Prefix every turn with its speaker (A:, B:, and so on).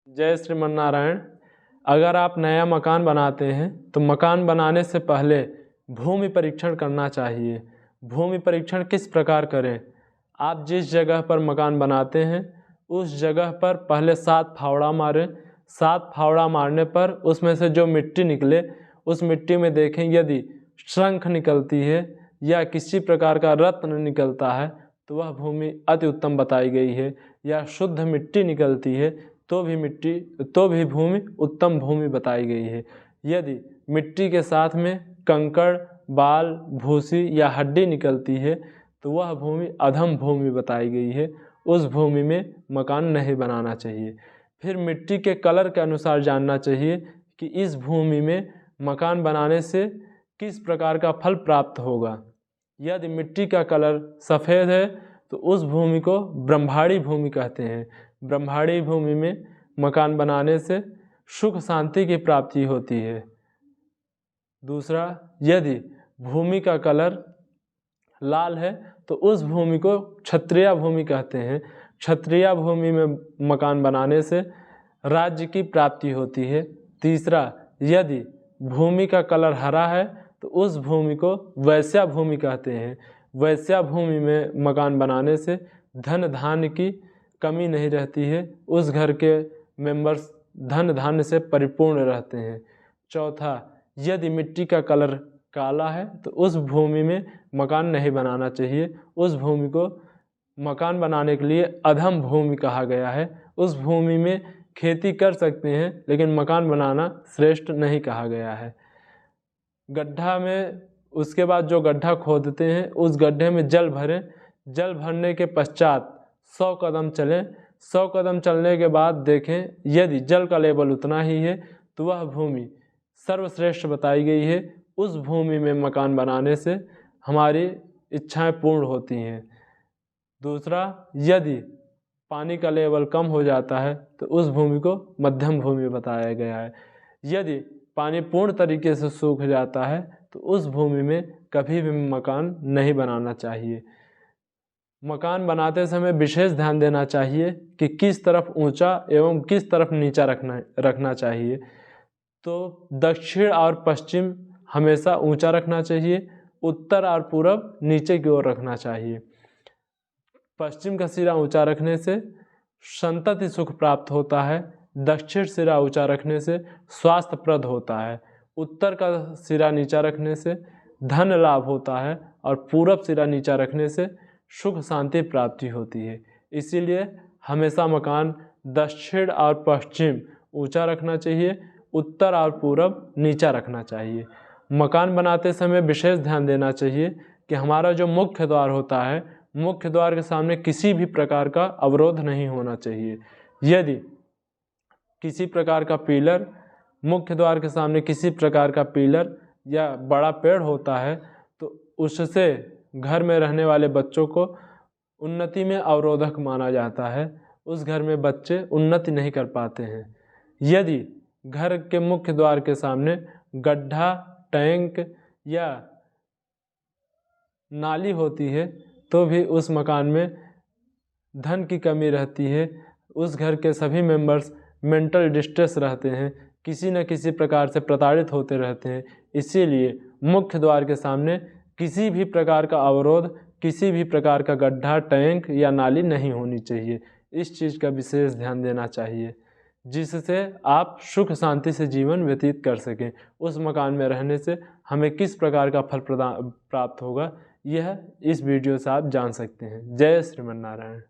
A: जय श्रीमन नारायण। अगर आप नया मकान बनाते हैं तो मकान बनाने से पहले भूमि परीक्षण करना चाहिए। भूमि परीक्षण किस प्रकार करें? आप जिस जगह पर मकान बनाते हैं उस जगह पर पहले 7 फावड़ा मारें। 7 फावड़ा मारने पर उसमें से जो मिट्टी निकले उस मिट्टी में देखें, यदि शंख निकलती है या किसी प्रकार का रत्न निकलता है तो वह भूमि अति उत्तम बताई गई है, या शुद्ध मिट्टी निकलती है तो भी भूमि उत्तम भूमि बताई गई है। यदि मिट्टी के साथ में कंकड़, बाल, भूसी या हड्डी निकलती है तो वह भूमि अधम भूमि बताई गई है। उस भूमि में मकान नहीं बनाना चाहिए। फिर मिट्टी के कलर के अनुसार जानना चाहिए कि इस भूमि में मकान बनाने से किस प्रकार का फल प्राप्त होगा। यदि मिट्टी का कलर सफ़ेद है तो उस भूमि को ब्रह्माणी भूमि कहते हैं। ब्रह्माणी भूमि में मकान बनाने से सुख शांति की प्राप्ति होती है। दूसरा, यदि भूमि का कलर लाल है तो उस भूमि को क्षत्रिय भूमि कहते हैं। क्षत्रिय भूमि में मकान बनाने से राज्य की प्राप्ति होती है। तीसरा, यदि भूमि का कलर हरा है तो उस भूमि को वैश्या भूमि कहते हैं। वैश्या भूमि में मकान बनाने से धन धान्य की कमी नहीं रहती है। उस घर के मेंबर्स धन धान्य से परिपूर्ण रहते हैं। चौथा, यदि मिट्टी का कलर काला है तो उस भूमि में मकान नहीं बनाना चाहिए। उस भूमि को मकान बनाने के लिए अधम भूमि कहा गया है। उस भूमि में खेती कर सकते हैं लेकिन मकान बनाना श्रेष्ठ नहीं कहा गया है। गड्ढा में उसके बाद जो गड्ढा खोदते हैं उस गड्ढे में जल भरें। जल भरने के पश्चात 100 कदम चलें। 100 कदम चलने के बाद देखें, यदि जल का लेवल उतना ही है तो वह भूमि सर्वश्रेष्ठ बताई गई है। उस भूमि में मकान बनाने से हमारी इच्छाएं पूर्ण होती हैं। दूसरा, यदि पानी का लेवल कम हो जाता है तो उस भूमि को मध्यम भूमि बताया गया है। यदि पानी पूर्ण तरीके से सूख जाता है तो उस भूमि में कभी भी मकान नहीं बनाना चाहिए। मकान बनाते समय विशेष ध्यान देना चाहिए कि किस तरफ ऊंचा एवं किस तरफ नीचा रखना चाहिए। तो दक्षिण और पश्चिम हमेशा ऊंचा रखना चाहिए। उत्तर और पूरब नीचे की ओर रखना चाहिए। पश्चिम का सिरा ऊंचा रखने से संतति सुख प्राप्त होता है। दक्षिण सिरा ऊंचा रखने से स्वास्थ्यप्रद होता है। उत्तर का सिरा नीचा रखने से धन लाभ होता है और पूरब सिरा नीचा रखने से सुख शांति प्राप्ति होती है। इसीलिए हमेशा मकान दक्षिण और पश्चिम ऊंचा रखना चाहिए, उत्तर और पूरब नीचा रखना चाहिए। मकान बनाते समय विशेष ध्यान देना चाहिए कि हमारा जो मुख्य द्वार होता है, मुख्य द्वार के सामने किसी भी प्रकार का अवरोध नहीं होना चाहिए। यदि किसी प्रकार का पिलर, मुख्य द्वार के सामने किसी प्रकार का पिलर या बड़ा पेड़ होता है तो उससे घर में रहने वाले बच्चों को उन्नति में अवरोधक माना जाता है। उस घर में बच्चे उन्नति नहीं कर पाते हैं। यदि घर के मुख्य द्वार के सामने गड्ढा, टैंक या नाली होती है तो भी उस मकान में धन की कमी रहती है। उस घर के सभी मेंबर्स मेंटल डिस्ट्रेस रहते हैं, किसी न किसी प्रकार से प्रताड़ित होते रहते हैं। इसीलिए मुख्य द्वार के सामने किसी भी प्रकार का अवरोध, किसी भी प्रकार का गड्ढा, टैंक या नाली नहीं होनी चाहिए। इस चीज़ का विशेष ध्यान देना चाहिए जिससे आप सुख शांति से जीवन व्यतीत कर सकें। उस मकान में रहने से हमें किस प्रकार का फल प्राप्त होगा, यह इस वीडियो से आप जान सकते हैं। जय श्रीमन नारायण।